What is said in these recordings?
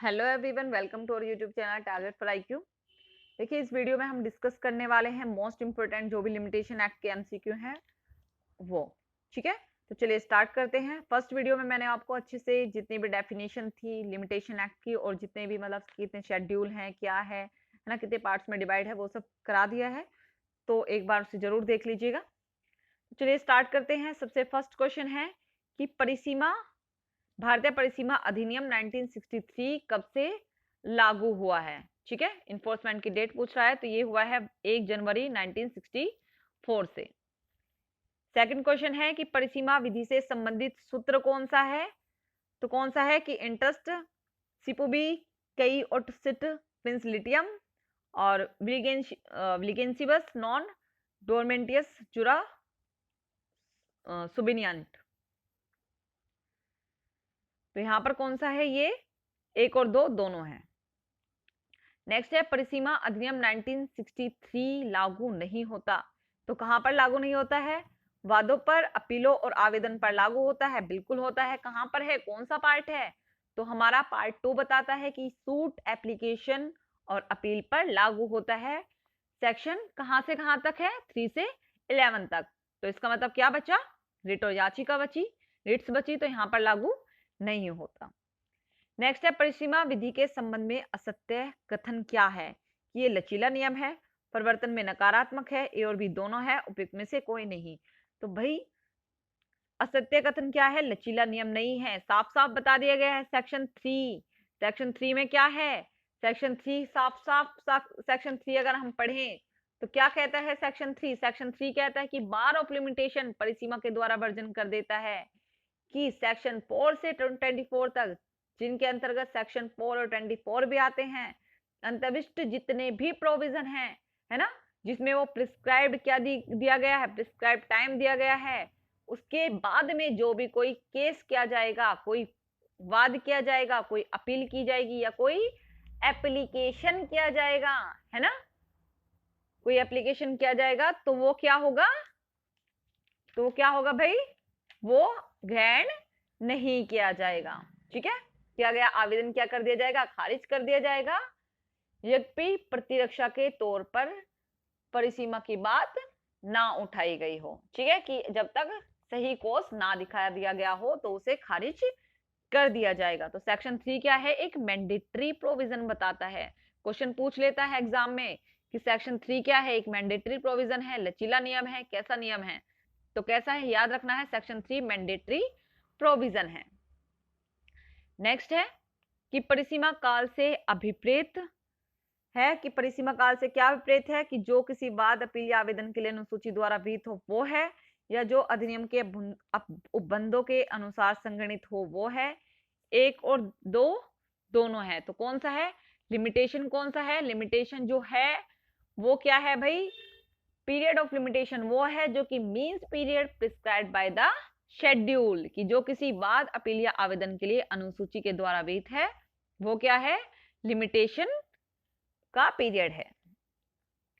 Hello everyone, welcome to our YouTube channel target for IQ. देखिए, इस video में हम डिस्कस करने वाले हैं मोस्ट इंपोर्टेंट जो भी लिमिटेशन एक्ट के एमसीक्यू हैं वो। ठीक है, तो चलिए स्टार्ट करते हैं। फर्स्ट वीडियो में मैंने आपको अच्छे से जितनी भी डेफिनेशन थी लिमिटेशन एक्ट की और जितने भी मतलब कितने शेड्यूल हैं, क्या है ना, कितने पार्ट्स में डिवाइड है, वो सब करा दिया है। तो एक बार उसे जरूर देख लीजिएगा। चलिए स्टार्ट करते हैं। सबसे फर्स्ट क्वेश्चन है कि परिसीमा भारतीय परिसीमा अधिनियम 1963 कब से लागू हुआ है। ठीक है, इन्फोर्समेंट की डेट पूछ रहा है, तो ये हुआ है 1 जनवरी 1964 से। सेकंड क्वेश्चन है कि परिसीमा विधि से संबंधित सूत्र कौन सा है। तो कौन सा है कि इंटरेस्ट सिपुबी कई ओटसिट प्रिंसलिटियम और विलिगेंसिबस नॉन डोरमेंटियस जुरा सुबिनियंट। तो यहां पर कौन सा है, ये एक और दो दोनों है। नेक्स्ट है परिसीमा अधिनियम 1963 लागू नहीं होता। तो कहां पर लागू नहीं होता है? वादों पर, अपीलों और आवेदन पर लागू होता है। बिल्कुल होता है। कहां पर है, कौन सा पार्ट है? तो हमारा पार्ट 2 बताता है कि सूट, एप्लीकेशन और अपील पर लागू होता है। सेक्शन कहां से कहां तक है? 3 से 11 तक। तो इसका मतलब क्या बचा? रिट और याचिका बची, रिट्स बची, तो यहां पर लागू नहीं होता। नेक्स्ट है परिसीमा विधि के संबंध में असत्य कथन क्या है। ये लचीला नियम है, परिवर्तन में नकारात्मक है, ए और बी दोनों है, उपयुक्त में से कोई नहीं। तो भाई असत्य कथन क्या है? लचीला नियम नहीं है, साफ साफ बता दिया गया है। सेक्शन 3 में क्या है? सेक्शन 3 साफ साफ सेक्शन 3 अगर हम पढ़ें तो क्या कहता है सेक्शन 3 कहता है कि बार ऑफ लिमिटेशन परिसीमा के द्वारा वर्जन कर देता है कि सेक्शन 4 से 24 तक, जिनके अंतर्गत सेक्शन 4 और 24 भी आते हैं, अंतर्विष्ट जितने भी प्रोविजन हैं, है ना, जिसमें वो प्रिस्क्राइब्ड क्या दिया गया है, प्रिस्क्राइब्ड टाइम दिया गया है, उसके बाद में जो भी कोई केस किया जाएगा, कोई वाद किया जाएगा, कोई अपील की जाएगी या कोई एप्लीकेशन किया जाएगा, है ना, कोई एप्लीकेशन किया जाएगा, तो वो क्या होगा? तो वो क्या होगा भाई? वो ग्रहण नहीं किया जाएगा। ठीक है, किया गया आवेदन क्या कर दिया जाएगा? खारिज कर दिया जाएगा, यद्यपि प्रतिरक्षा के तौर पर परिसीमा की बात ना उठाई गई हो। ठीक है, कि जब तक सही कोर्स ना दिखा दिया गया हो तो उसे खारिज कर दिया जाएगा। तो सेक्शन 3 क्या है? एक मैंडेटरी प्रोविजन बताता है। क्वेश्चन पूछ लेता है एग्जाम में कि सेक्शन 3 क्या है? एक मैंडेटरी प्रोविजन है, लचीला नियम है, कैसा नियम है? तो कैसा है, याद रखना है, सेक्शन 3 मैंडेटरी प्रोविजन है। नेक्स्ट है कि परिसीमा काल से अभिप्रेत है। कि परिसीमा काल से क्या अभिप्रेत है? कि जो किसी वाद, अपील या आवेदन के लिए अनुसूची द्वारा विहित हो वो है, या जो अधिनियम के उपबंधों के अनुसार संगणित हो वो है। एक और दो दोनों है। तो कौन सा है? लिमिटेशन कौन सा है? लिमिटेशन जो है वो क्या है भाई? पीरियड ऑफ लिमिटेशन वो है जो कि means period prescribed by the schedule, कि जो किसी वाद, अपील या आवेदन के लिए अनुसूची के द्वारा विहित है वो क्या है? लिमिटेशन का पीरियड है।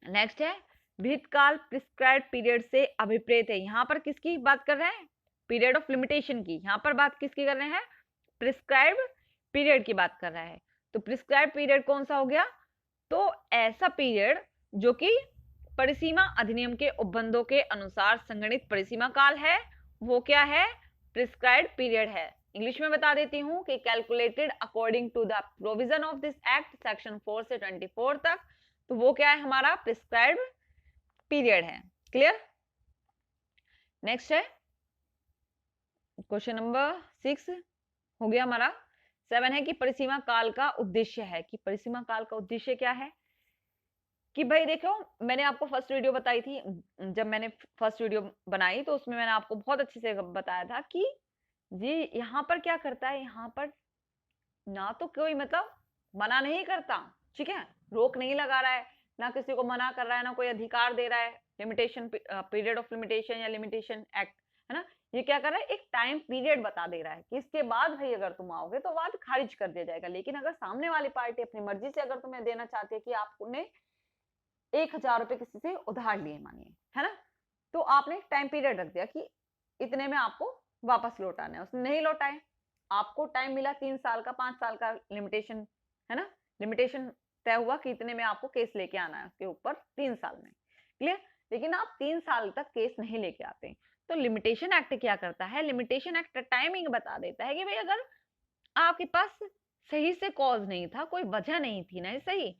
नेक्स्ट है विहित काल प्रिस्क्राइब्ड पीरियड से अभिप्रेत है। यहां पर किसकी बात कर रहे हैं? पीरियड ऑफ लिमिटेशन की। यहां पर बात किसकी कर रहे हैं? प्रिस्क्राइब्ड पीरियड की बात कर रहा है। तो प्रिस्क्राइब्ड पीरियड कौन सा हो गया? तो ऐसा पीरियड जो कि परिसीमा अधिनियम के उपबंधों के अनुसार संगणित परिसीमा काल है, वो क्या है? प्रिस्क्राइब्ड पीरियड है। इंग्लिश में बता देती हूं कि calculated according to the provision of this act section 4 से 24 तक। तो वो क्या है? हमारा प्रिस्क्राइब्ड पीरियड है। क्लियर? नेक्स्ट है क्वेश्चन नंबर 6 हो गया हमारा। 7 है कि परिसीमा काल का उद्देश्य है। कि परिसीमा काल का उद्देश्य क्या है? कि भाई देखो, मैंने आपको फर्स्ट वीडियो बताई थी, जब मैंने फर्स्ट वीडियो बनाई तो उसमें मैंने आपको बहुत अच्छे से बताया था कि जी यहाँ पर क्या करता है, यहाँ पर ना तो कोई मतलब मना नहीं करता, ठीक है, रोक नहीं लगा रहा है, ना किसी को मना कर रहा है, ना कोई अधिकार दे रहा है। लिमिटेशन पीरियड ऑफ लिमिटेशन या लिमिटेशन एक्ट, है ना, ये क्या कर रहा है? एक टाइम पीरियड बता दे रहा है कि इसके बाद भाई अगर तुम आओगे तो वाद खारिज कर दिया जाएगा। लेकिन अगर सामने वाली पार्टी अपनी मर्जी से अगर तुम्हें देना चाहती है कि आपने 1,000 रुपए किसी से उधार लिए मानिए, है ना, तो आपने टाइम पीरियड रख दिया कि इतने में आपको वापस लौटाना है, उसने नहीं लौटाए, आपको टाइम मिला 3 साल का, 5 साल का लिमिटेशन है ना, लिमिटेशन तय हुआ कि इतने में आपको केस लेके आना है उसके ऊपर 3 साल में, क्लियर। लेकिन आप 3 साल तक केस नहीं लेके आते, तो लिमिटेशन एक्ट क्या करता है, लिमिटेशन एक्ट टाइमिंग बता देता है कि भाई अगर आपके पास सही से कॉज नहीं था, कोई वजह नहीं थी ना सही,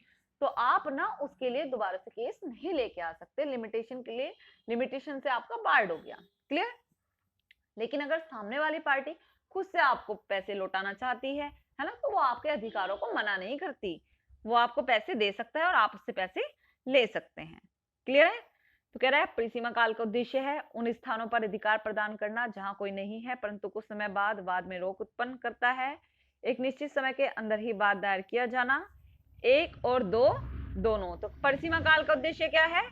तो आप ना उसके लिए दोबारा से केस नहीं लेके आ सकते, लिमिटेशन के लिए, लिमिटेशन से आपका बार्ड हो गया, क्लियर। लेकिन अगर सामने वाली पार्टी खुद से आपको पैसे लौटाना चाहती है ना, तो वो आपके अधिकारों को मना नहीं करती, वो आपको पैसे दे सकता है और आप उससे पैसे ले सकते हैं, क्लियर है। तो कह रहा है परिसीमा काल का उद्देश्य है उन स्थानों पर अधिकार प्रदान करना जहां कोई नहीं है परंतु कुछ समय बाद वाद में रोक उत्पन्न करता है, एक निश्चित समय के अंदर ही वाद दायर किया जाना, 1 और 2 दोनों। तो परिसीमा काल का उद्देश्य क्या है,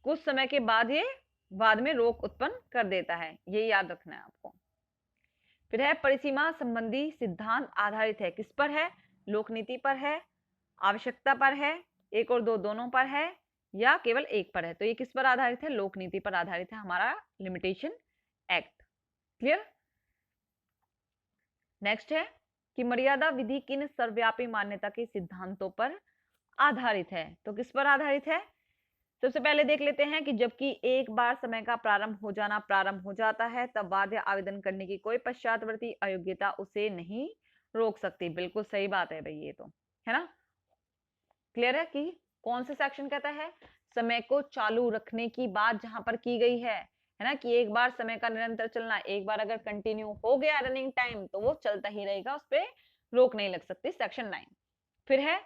कुछ समय के बाद ये बाद में रोक उत्पन्न कर देता है, ये याद रखना है आपको। फिर है परिसीमा संबंधी सिद्धांत आधारित है, किस पर है, लोकनीति पर है, आवश्यकता पर है, 1 और 2 दोनों पर है, या केवल एक पर है। तो ये किस पर आधारित है, लोकनीति पर आधारित है हमारा लिमिटेशन एक्ट, क्लियर। नेक्स्ट है कि मर्यादा विधि किन सर्वव्यापी मान्यता के सिद्धांतों पर आधारित है, तो किस पर आधारित है। सबसे पहले देख लेते हैं कि जबकि एक बार समय का प्रारंभ हो जाता है तब बाध्य आवेदन करने की कोई पश्चातवर्ती अयोग्यता उसे नहीं रोक सकती, बिल्कुल सही बात है भाई, ये तो है ना, क्लियर है कि कौन से सेक्शन कहता है, समय को चालू रखने की बात जहां पर की गई है ना, कि एक बार समय का निरंतर चलना, एक बार अगर कंटिन्यू हो गया रनिंग टाइम तो वो चलता ही रहेगा, उस पर रोक नहीं लग सकती, सेक्शन 9। फिर है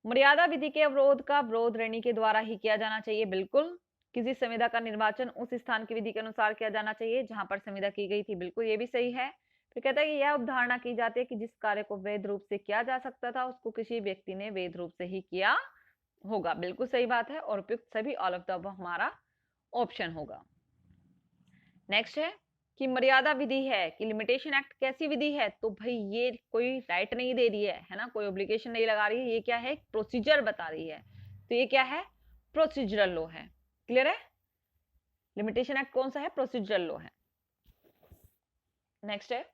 मर्यादा विधि के अवरोध का विरोध ऋणी के द्वारा ही किया जाना चाहिए, बिल्कुल। किसी संविदा का निर्वाचन उस स्थान की विधि के अनुसार किया जाना चाहिए जहां पर संविदा की गई थी, बिल्कुल ये भी सही है। फिर कहता है कि यह अवधारणा की जाती है कि जिस कार्य को वैध रूप से किया जा सकता था उसको किसी व्यक्ति ने वैध रूप से ही किया होगा, बिल्कुल सही बात है, और उपयुक्त सभी ऑल ऑफ द अबव हमारा ऑप्शन होगा। नेक्स्ट है कि मर्यादा विधि है कि लिमिटेशन एक्ट कैसी विधि है, तो भाई ये कोई राइट नहीं दे रही है ना, कोई ऑब्लिगेशन नहीं लगा रही है, ये क्या है, प्रोसीजर बता रही है, तो ये क्या है, प्रोसीजरल लॉ है, क्लियर है। लिमिटेशन एक्ट कौन सा है, प्रोसीजरल लॉ है। नेक्स्ट है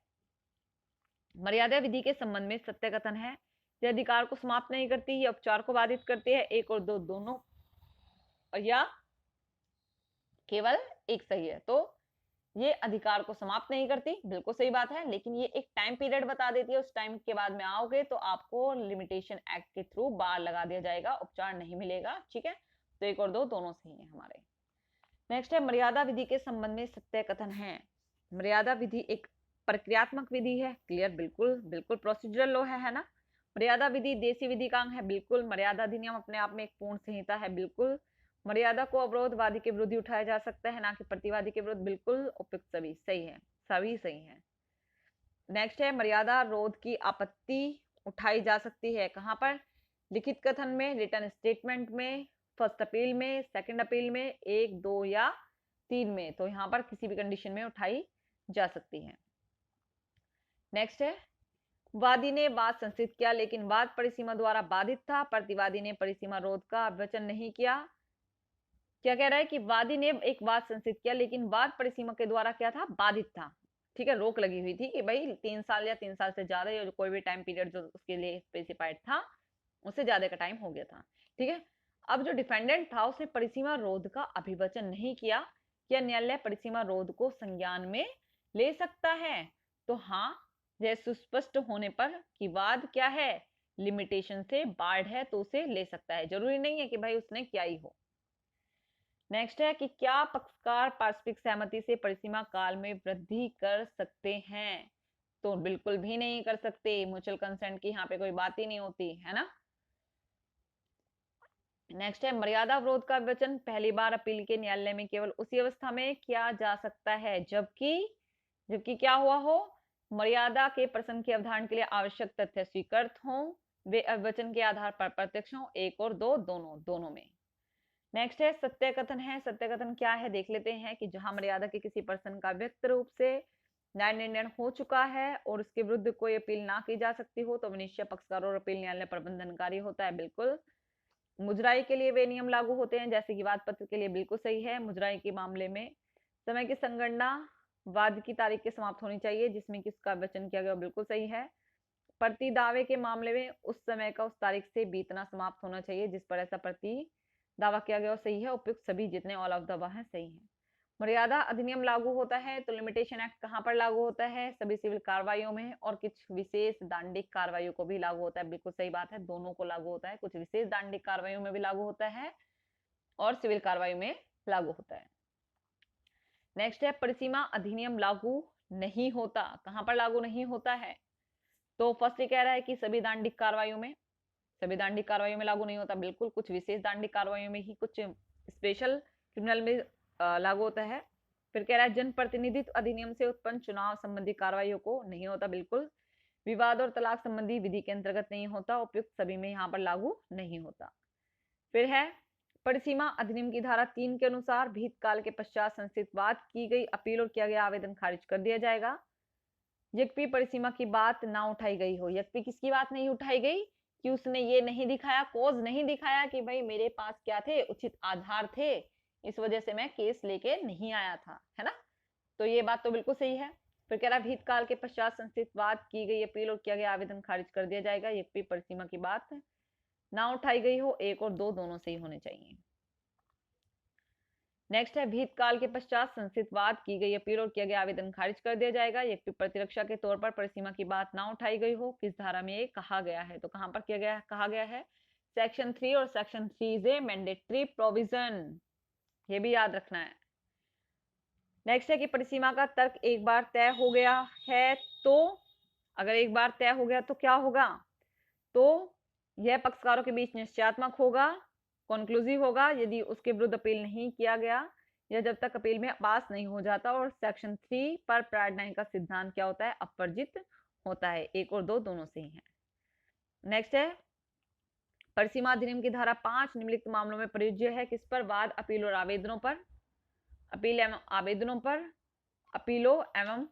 मर्यादा विधि के संबंध में सत्य कथन है, ये अधिकार को समाप्त नहीं करती, ये उपचार को बाधित करती है, 1 और 2 दोनों, या केवल एक सही है। तो ये अधिकार को समाप्त नहीं करती, बिल्कुल सही बात है, लेकिन ये एक टाइम पीरियड बता देती है, उस टाइम के बाद में आओगे तो आपको लिमिटेशन एक्ट के थ्रू बार लगा दिया जाएगा, उपचार नहीं मिलेगा, ठीक है। तो 1 और 2 दोनों सही है हमारे। नेक्स्ट है मर्यादा विधि के संबंध में सत्य कथन है, मर्यादा विधि एक प्रक्रियात्मक विधि है, क्लियर, बिल्कुल बिल्कुल प्रोसीजरल लॉ है ना। मर्यादा विधि देसी विधि का अंग है, बिल्कुल। मर्यादा अधिनियम अपने आप में एक पूर्ण संहिता है, बिल्कुल। मर्यादा को अवरोधवादी के विरुद्ध उठाया जा सकता है, ना कि प्रतिवादी के विरुद्ध, बिल्कुल उपयुक्त, सभी सही है, सभी सही है। नेक्स्ट है मर्यादा रोध की आपत्ति उठाई जा सकती है, कहां पर, लिखित कथन में, रिटन स्टेटमेंट में, फर्स्ट अपील में, सेकंड अपील में, 1, 2 या 3 में, तो यहां पर किसी भी कंडीशन में उठाई जा सकती है। नेक्स्ट है वादी ने वाद संसित किया लेकिन वाद परिसीमा द्वारा बाधित था, प्रतिवादी ने परिसीमा रोध का अवचन नहीं किया। क्या कह रहा है कि वादी ने एक वाद संसित किया लेकिन वाद परिसीमा के द्वारा क्या था, बाधित था, ठीक है, रोक लगी हुई थी कि भाई 3 साल या 3 साल से ज्यादा या कोई भी टाइम पीरियड जो उसके लिए स्पेसिफाइड था उससे ज्यादा का टाइम हो गया था, ठीक है। अब जो डिफेंडेंट था उसने परिसीमा रोध का अभिवचन नहीं किया, क्या न्यायालय परिसीमा रोध को संज्ञान में ले सकता है, तो हाँ, यह सुस्पष्ट होने पर कि वाद क्या है, लिमिटेशन से बार्ड है, तो उसे ले सकता है, जरूरी नहीं है कि भाई उसने क्या ही हो। नेक्स्ट है कि क्या पक्षकार पारस्परिक सहमति से परिसीमा काल में वृद्धि कर सकते हैं, तो बिल्कुल भी नहीं कर सकते, म्यूचुअल कंसेंट की यहाँ पे कोई बात ही नहीं होती है ना। नेक्स्ट है मर्यादा विरोध का वचन पहली बार अपील के न्यायालय में केवल उसी अवस्था में किया जा सकता है जबकि जबकि क्या हुआ हो, मर्यादा के प्रसंग की अवधारण के लिए आवश्यक तथ्य स्वीकृत हो, वे अवचन के आधार पर प्रत्यक्ष हो, 1 और 2 दोनों में। नेक्स्ट है सत्य कथन है, सत्य कथन क्या है देख लेते हैं कि जहां मर्यादा के किसी पर्सन का व्यक्त रूप से न्याय निर्णय हो चुका है और उसके विरुद्ध कोई अपील ना की जा सकती हो तो विनिश्चय पक्षकार और अपील न्यायालय प्रबंधनकारी होता है, बिल्कुल। मुजराई के लिए वे नियम लागू होते हैं जैसे कि वाद पत्र के लिए, बिल्कुल सही है। मुजराई के मामले में समय की संगणना वाद की तारीख के समाप्त होनी चाहिए जिसमें कि उसका वचन किया गया बिल्कुल सही है। प्रति दावे के मामले में उस समय का उस तारीख से बीतना समाप्त होना चाहिए जिस पर ऐसा प्रति दावा किया गया सही है। उपयुक्त सभी जितने ऑल ऑफ द है सही है। मर्यादा अधिनियम लागू होता है तो लिमिटेशन एक्ट कहाँ पर लागू होता है? सभी सिविल कार्रवाइयों में और कुछ विशेष दांडिक कार्रवाइयों को भी लागू होता है। बिल्कुल सही बात है, दोनों को लागू होता है। कुछ विशेष दांडिक कार्रवाइयों में भी लागू होता है और सिविल कार्रवाई में लागू होता है। नेक्स्ट है परिसीमा अधिनियम लागू नहीं होता। कहां पर लागू नहीं होता है? तो फर्स्ट कह रहा है कि सभी दांडिक कार्रवाइयों में, सभी दांडिक कार्रवाइयों में लागू नहीं होता। बिल्कुल, कुछ विशेष दांडिक कार्रवाइयों में ही, कुछ स्पेशल क्रिमिनल में लागू होता है। फिर कह रहा है जनप्रतिनिधित्व अधिनियम से उत्पन्न चुनाव संबंधी कार्रवाइयों को नहीं होता। बिल्कुल, विवाद और तलाक संबंधी विधि के अंतर्गत नहीं होता। उपयुक्त सभी में यहाँ पर लागू नहीं होता। फिर है परिसीमा अधिनियम की धारा 3 के अनुसार भीत काल के पश्चात संस्थित वाद की गई अपील और किया गया आवेदन खारिज कर दिया जाएगा। यद्यपि परिसीमा की बात ना उठाई गई हो। यद्यपि किसकी बात नहीं उठाई गई? कि उसने ये नहीं दिखाया, कोज नहीं दिखाया कि भाई मेरे पास क्या थे, उचित आधार थे, इस वजह से मैं केस लेके नहीं आया था, है ना। तो ये बात तो बिल्कुल सही है। फिर कह रहा भीत काल के पश्चात संस्थित वाद की गई अपील और किया गया आवेदन खारिज कर दिया जाएगा। यद्यपि परिसीमा की बात ना उठाई गई हो। 1 और 2 दोनों सही होने चाहिए। नेक्स्ट है भीत काल के पश्चात संस्थित वाद की गई अपील और किया गया आवेदन खारिज कर दिया जाएगा। यद्यपि प्रतिरक्षा के तौर पर परिसीमा की बात ना उठाई गई हो। किस धारा में ये कहा गया है? तो कहां पर किया गया, कहा गया है सेक्शन 3, और section 3 is a mandatory provision, ये भी याद रखना है। नेक्स्ट है कि परिसीमा का तर्क एक बार तय हो गया है तो, अगर एक बार तय हो गया तो क्या होगा? तो यह पक्षकारों के बीच निश्चयात्मक होगा, कॉन्क्लूसिव होगा यदि उसके विरुद्ध अपील नहीं किया गया या जब तक अपील में पास नहीं हो जाता। और सेक्शन 3 पर प्रायड का सिद्धांत क्या होता है? अपवर्जित होता है। 1 और 2 दोनों सही हैं। नेक्स्ट है परिसीमा अधिनियम की धारा 5 निम्नलिखित मामलों में प्रयोज्य है। किस पर? वाद, अपील और आवेदनों पर, अपील एवं आवेदनों पर, अपीलों एवं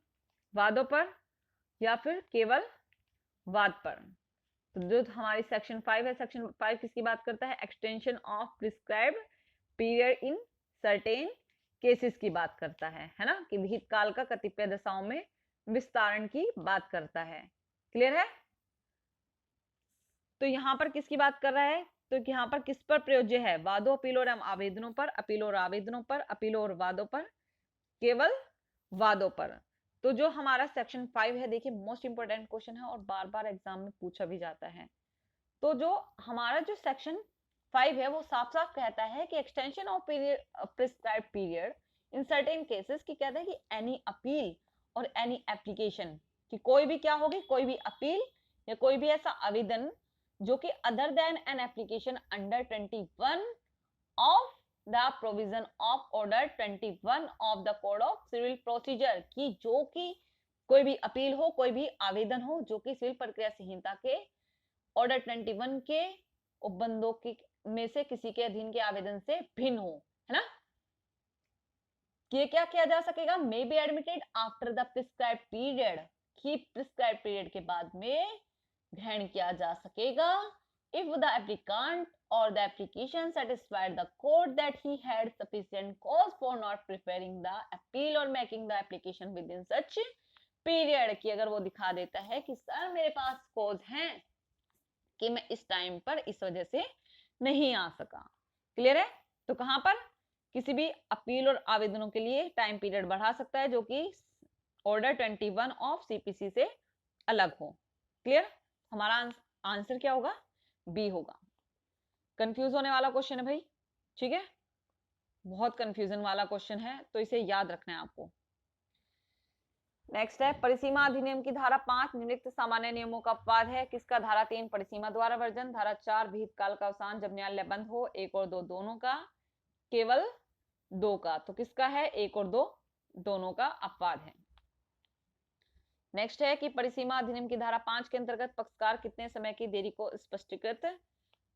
वादों पर, या फिर केवल वाद पर। तो जो हमारी सेक्शन 5 है, सेक्शन 5 किसकी बात करता है? Extension of prescribed period in certain cases की बात करता है ना, कि भीत काल का कतिपय दशाओं में विस्तारण की बात करता है। क्लियर है? तो यहां पर किसकी बात कर रहा है? तो यहां पर किस पर प्रयोज्य है? वादों, अपीलों और आवेदनों पर, अपीलों और आवेदनों पर, अपीलों और वादों पर, केवल वादों पर। तो जो हमारा सेक्शन 5 है, देखिए मोस्ट इंपोर्टेंट क्वेश्चन है और बार बार एग्जाम में पूछा भी जाता है। तो जो हमारा जो सेक्शन 5 है वो साफ साफ कहता है कि extension of period, prescribe period in certain cases, की कहता है कि एनी अपील और एनी एप्लीकेशन, कि कोई भी क्या होगी, कोई भी अपील या कोई भी ऐसा आवेदन जो कि other than an application under 21 of the provision of order 21 of the code of civil procedure, की जो कि कोई भी अपील हो, कोई भी आवेदन हो जो कि सिविल प्रक्रिया संहिता के ऑर्डर 21 के उपबंधों की में से किसी के अधीन के आवेदन से भिन्न हो, है ना। ये क्या किया जा सकेगा? May be admitted after the prescribe period, की प्रिस्क्राइब पीरियड के बाद में ग्रहण किया जा सकेगा if the applicant or the application satisfied the court that he had sufficient cause for not preferring the appeal or making the application within such period, कि अगर वो दिखा देता है कि सर मेरे पास कॉज है कि मैं इस टाइम पर इस वजह से नहीं आ सका। क्लियर है? तो कहां पर किसी भी अपील और आवेदनों के लिए टाइम पीरियड बढ़ा सकता है जो कि ऑर्डर 21 ऑफ सीपीसी से अलग हो। क्लियर? हमारा आंसर क्या होगा? बी होगा। कंफ्यूज होने वाला क्वेश्चन है भाई, ठीक है, बहुत कंफ्यूजन वाला क्वेश्चन है, तो इसे याद रखना है आपको। नेक्स्ट है परिसीमा अधिनियम की धारा 5 निम्नलिखित सामान्य नियमों का अपवाद है। किसका? धारा 3 परिसीमा द्वारा वर्जन, धारा 4 भीत काल का अवसान जब न्यायालय बंद हो, 1 और 2 दोनों का, केवल 2 का। तो किसका है? 1 और 2 दोनों का अपवाद है। नेक्स्ट है कि परिसीमा अधिनियम की धारा 5 के अंतर्गत पक्षकार कितने समय की देरी को स्पष्टीकृत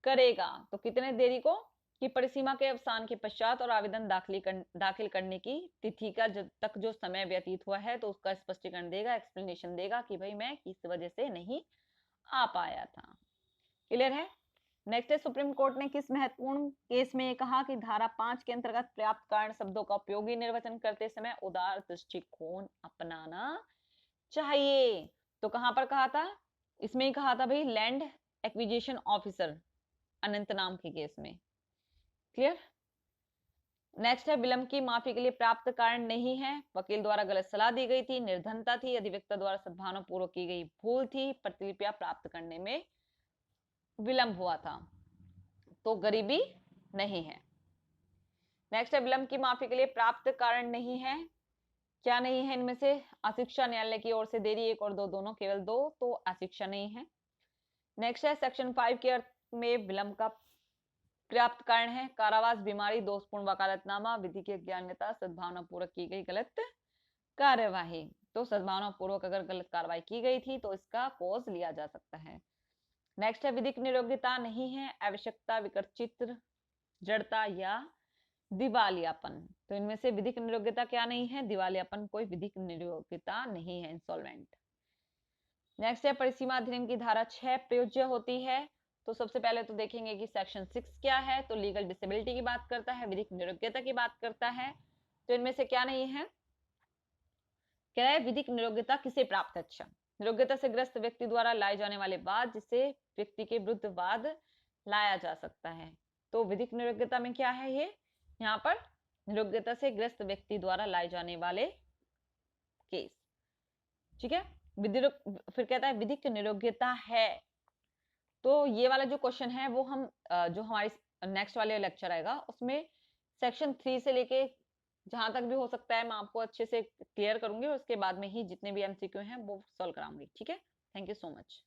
करेगा? तो कितने देरी को? कि परिसीमा के अवसान के पश्चात और आवेदन दाखिल करने की तिथि का जब तक जो समय व्यतीत हुआ है तो उसका स्पष्टीकरण देगा, एक्सप्लेनेशन देगा कि भाई मैं किस वजह से नहीं आ पाया था। क्लियर है? नेक्स्ट है, सुप्रीम कोर्ट ने किस महत्वपूर्ण केस में कहा कि धारा 5 के अंतर्गत पर्याप्त कारण शब्दों का उपयोगी निर्वचन करते समय उदार दृष्टिकोण अपनाना चाहिए। तो कहां पर कहा था? इसमें ही कहा था भाई, लैंड एक्विजिशन ऑफिसर अनंतनाम के केस में। क्लियर? नेक्स्ट है, विलंब की माफी के लिए प्राप्त कारण नहीं है। वकील द्वारा गलत सलाह दी गई थी, निर्धनता थी, अधिवक्ता द्वारा सद्भावना पूर्वक की गई भूल थी, प्रतिलिपियां प्राप्त करने में विलंब हुआ था, तो गरीबी नहीं है। नेक्स्ट है, विलंब की माफी के लिए प्राप्त कारण नहीं है। क्या नहीं है इनमें से? अशिक्षा, न्यायालय की ओर से देरी, 1 और 2 दोनों, केवल 2, तो अशिक्षा नहीं है। नेक्स्ट है, सेक्शन 5 के अर्थ में विलंब का पर्याप्त कारण है कारावास, बीमारी, दोषपूर्ण वकालतनामा, विधि की अज्ञानता, सद्भावना पूर्वक की गई गलत कार्यवाही। तो सद्भावना पूर्वक अगर गलत कार्रवाई की गई थी तो इसका कॉज लिया जा सकता है। नेक्स्ट है, विधिक नियोग्यता नहीं है, आवश्यकता, विकर्चित, जड़ता या दिवालियापन। तो इनमें से विधिक नियोग्यता क्या नहीं है? दिवालियापन कोई विधिक नियोग्यता नहीं है, इंसॉल्वेंट। नेक्स्ट है, परिसीमा अधिनियम की धारा 6 प्रयोज्य होती है। तो सबसे पहले तो देखेंगे कि सेक्शन 6 क्या है। तो लीगल डिसेबिलिटी की बात करता है, विधिक नियोग्यता की बात करता है। तो इनमें से क्या नहीं है? क्या है? विधिक नियोग्यता किसे प्राप्त है? अच्छा, नियोग्यता से ग्रस्त व्यक्ति द्वारा लाए जाने वाले वाद जिसे व्यक्ति के विरुद्ध वाद लाया जा सकता है। तो विधिक नियोग्यता में क्या है ये? यहाँ पर नियोग्यता से ग्रस्त व्यक्ति द्वारा लाए जाने वाले केस। ठीक है, फिर कहता है विधिक नियोग्यता है। तो ये वाला जो क्वेश्चन है वो हम जो हमारी नेक्स्ट वाले लेक्चर आएगा उसमें सेक्शन 3 से लेके जहां तक भी हो सकता है मैं आपको अच्छे से क्लियर करूंगी, और उसके बाद में ही जितने भी एमसीक्यू हैं वो सॉल्व कराऊंगी। ठीक है, थैंक यू सो मच।